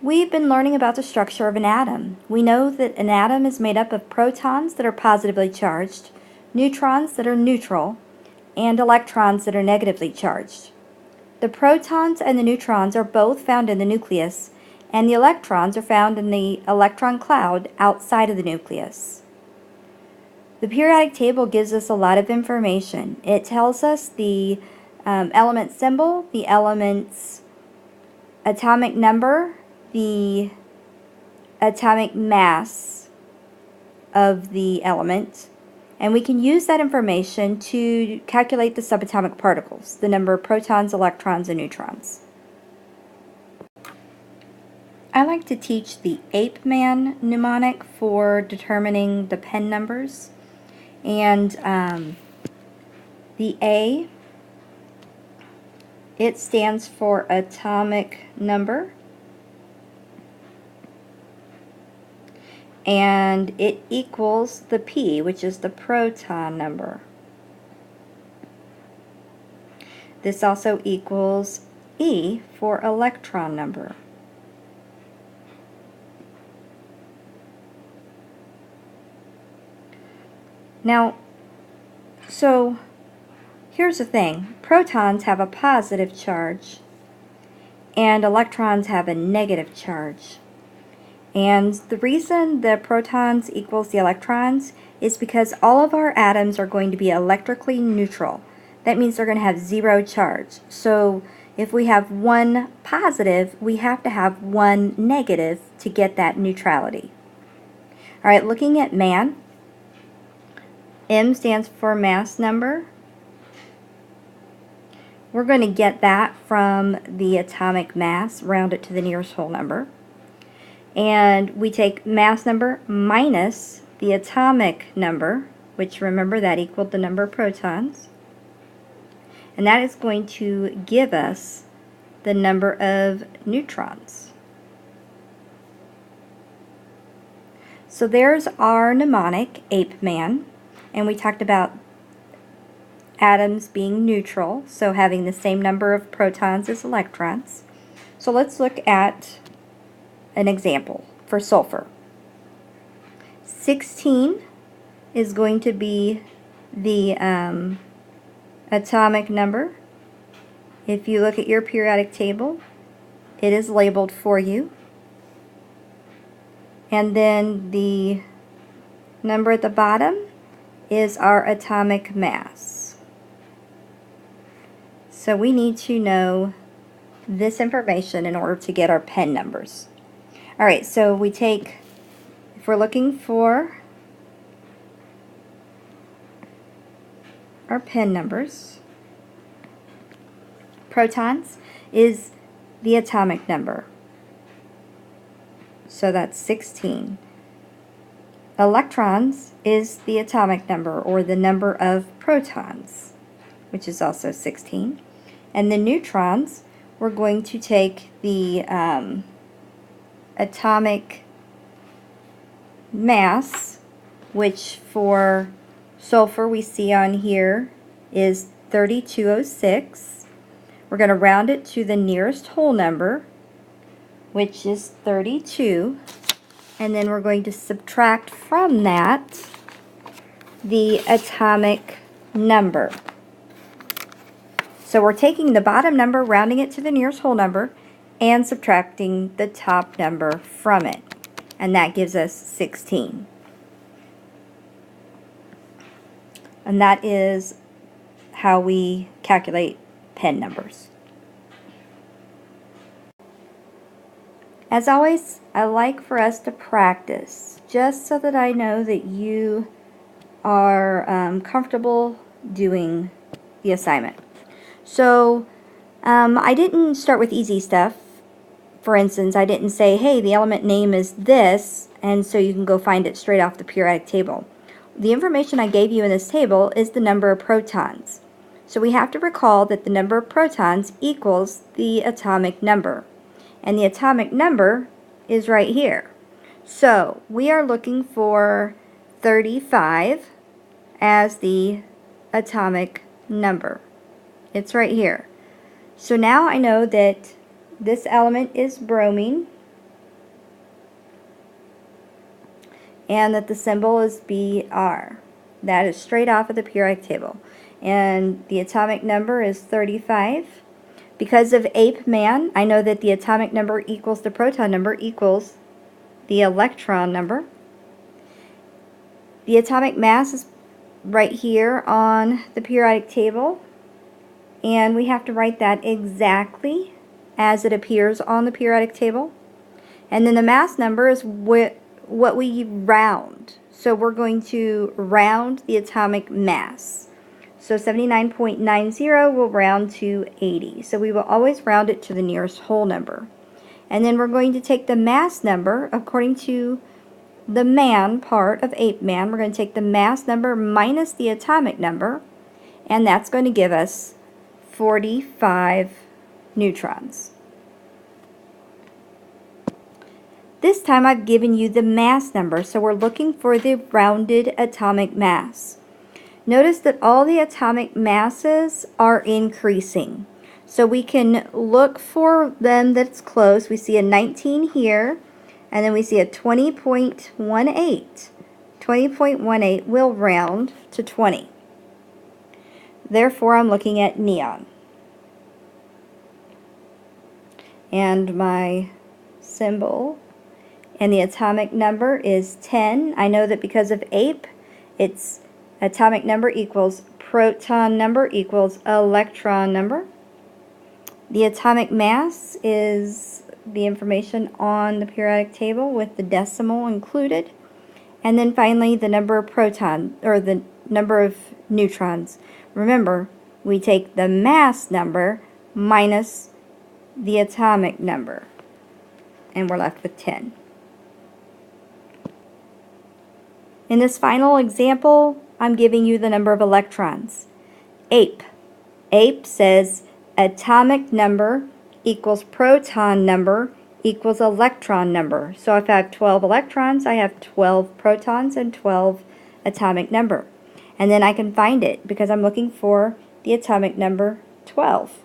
We've been learning about the structure of an atom. We know that an atom is made up of protons that are positively charged, neutrons that are neutral, and electrons that are negatively charged. The protons and the neutrons are both found in the nucleus, and the electrons are found in the electron cloud outside of the nucleus. The periodic table gives us a lot of information. It tells us the element symbol, the element's atomic number, the atomic mass of the element, and we can use that information to calculate the subatomic particles, the number of protons, electrons, and neutrons. I like to teach the ape-man mnemonic for determining the pen numbers, and the A, it stands for atomic number, and it equals the P, which is the proton number. This also equals E for electron number. Now, so here's the thing. Protons have a positive charge, and electrons have a negative charge. And the reason the protons equals the electrons is because all of our atoms are going to be electrically neutral. That means they're going to have zero charge. So if we have one positive, we have to have one negative to get that neutrality. All right, looking at man, M stands for mass number. We're going to get that from the atomic mass, round it to the nearest whole number. And we take mass number minus the atomic number, which remember that equaled the number of protons. And that is going to give us the number of neutrons. So there's our mnemonic, ape-man. And we talked about atoms being neutral, so having the same number of protons as electrons. So let's look at an example for sulfur. 16 is going to be the atomic number. If you look at your periodic table, it is labeled for you. And then the number at the bottom is our atomic mass. So we need to know this information in order to get our pen numbers. Alright, so we take, if we're looking for our pen numbers, protons is the atomic number. So that's 16. Electrons is the atomic number, or the number of protons, which is also 16. And the neutrons, we're going to take the atomic mass, which for sulfur we see on here is 3206. We're going to round it to the nearest whole number, which is 32. And then we're going to subtract from that the atomic number. So we're taking the bottom number, rounding it to the nearest whole number, and subtracting the top number from it. And that gives us 16. And that is how we calculate pen numbers. As always, I like for us to practice, just so that I know that you are comfortable doing the assignment. So I didn't start with easy stuff. For instance, I didn't say, hey, the element name is this, and so you can go find it straight off the periodic table. The information I gave you in this table is the number of protons. So we have to recall that the number of protons equals the atomic number. And the atomic number is right here. So we are looking for 35 as the atomic number. It's right here. So now I know that this element is bromine, and that the symbol is Br. That is straight off of the periodic table. And the atomic number is 35. Because of ape man, I know that the atomic number equals the proton number equals the electron number. The atomic mass is right here on the periodic table, and we have to write that exactly as it appears on the periodic table. And then the mass number is what we round. So we're going to round the atomic mass. So 79.90 will round to 80. So we will always round it to the nearest whole number. And then we're going to take the mass number according to the man part of ape man. We're going to take the mass number minus the atomic number, and that's going to give us 45 neutrons. This time I've given you the mass number, so we're looking for the rounded atomic mass. Notice that all the atomic masses are increasing. So we can look for them that's close. We see a 19 here, and then we see a 20.18. 20.18 will round to 20. Therefore, I'm looking at neon. And my symbol and the atomic number is 10. I know that because of ape, its atomic number equals proton number equals electron number. The atomic mass is the information on the periodic table with the decimal included. And then finally the number of protons, or the number of neutrons. Remember, we take the mass number minus the atomic number, and we're left with 10. In this final example, I'm giving you the number of electrons. Ape says atomic number equals proton number equals electron number. So if I have 12 electrons, I have 12 protons and 12 atomic number. And then I can find it because I'm looking for the atomic number 12.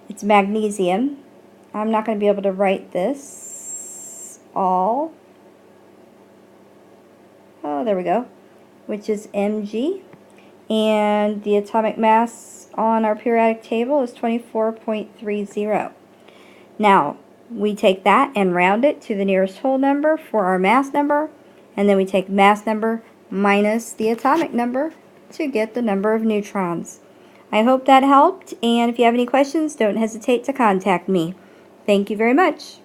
It's magnesium. I'm not going to be able to write this all. Oh, there we go. Which is Mg. And the atomic mass on our periodic table is 24.30. Now, we take that and round it to the nearest whole number for our mass number, and then we take mass number minus the atomic number to get the number of neutrons. I hope that helped, and if you have any questions, don't hesitate to contact me. Thank you very much.